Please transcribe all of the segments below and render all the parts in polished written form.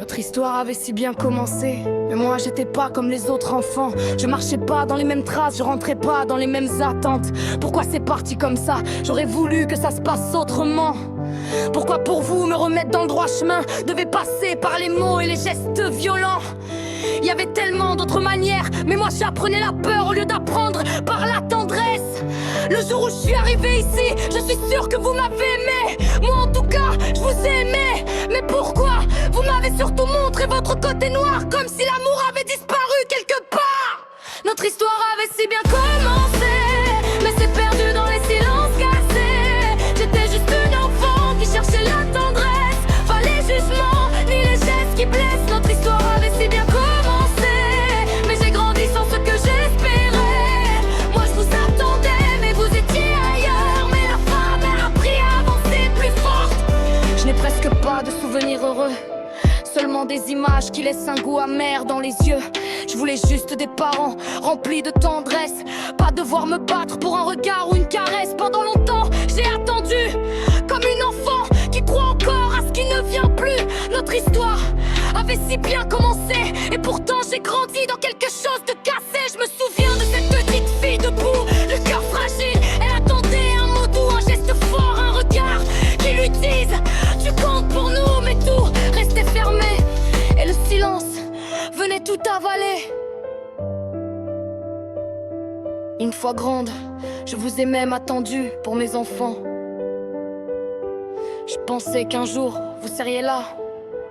Notre histoire avait si bien commencé, mais moi j'étais pas comme les autres enfants. Je marchais pas dans les mêmes traces, je rentrais pas dans les mêmes attentes. Pourquoi c'est parti comme ça? J'aurais voulu que ça se passe autrement. Pourquoi pour vous me remettre dans le droit chemin devait passer par les mots et les gestes violents? Il y avait tellement d'autres manières, mais moi j'apprenais la peur au lieu d'apprendre par la tendresse. Le jour où je suis arrivé ici, je suis sûre que vous m'avez aimé. Moi en tout cas, je vous ai aimé. Mais pourquoi? Vous m'avez surtout montré votre côté noir, comme si l'amour avait disparu quelque part. Notre histoire avait si bien commencé, mais c'est perdu dans les silences cassés. J'étais juste une enfant qui cherchait la tendresse, pas les jugements, ni les gestes qui blessent. Notre histoire avait si bien commencé, mais j'ai grandi sans ce que j'espérais. Moi je vous attendais, mais vous étiez ailleurs. Mais la femme a appris à avancer plus forte. Je n'ai presque pas de souvenirs heureux, seulement des images qui laissent un goût amer dans les yeux. Je voulais juste des parents remplis de tendresse, pas devoir me battre pour un regard ou une caresse. Pendant longtemps j'ai attendu, comme une enfant qui croit encore à ce qui ne vient plus. Notre histoire avait si bien commencé, et pourtant j'ai grandi dans quelque chose de cassé. Je me souviens de cette petite fille debout, le cœur fragile. Elle attendait un mot doux, un geste fort, un regard qui lui dise: tu comptes pour nous. Mais tout restait fermé, et le silence venait tout avaler. Une fois grande, je vous ai même attendu pour mes enfants. Je pensais qu'un jour vous seriez là,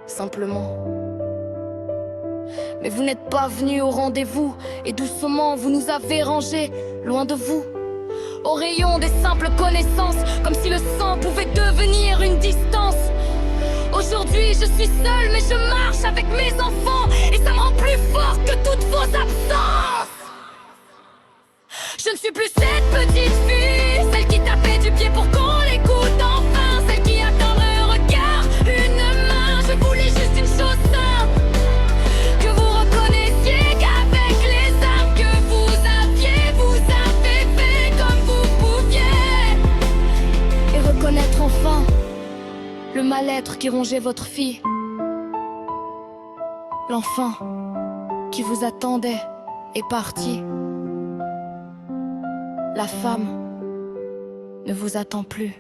simplement. Mais vous n'êtes pas venus au rendez-vous, et doucement vous nous avez rangés loin de vous, au rayon des simples connaissances, comme si le sang pouvait devenir une distance. Aujourd'hui je suis seule, mais je marche avec mes enfants, et ça me rend plus fort que toutes vos absences. Je ne suis plus cette petite fille, celle qui tapait du pied pour qu'on l'écoute enfin, celle qui attendrait un regard, une main. Je voulais juste une chose simple, que vous reconnaissiez qu'avec les armes que vous avez fait comme vous pouviez, et reconnaître enfin le mal-être qui rongeait votre fille. L'enfant qui vous attendait est parti. La femme ne vous attend plus.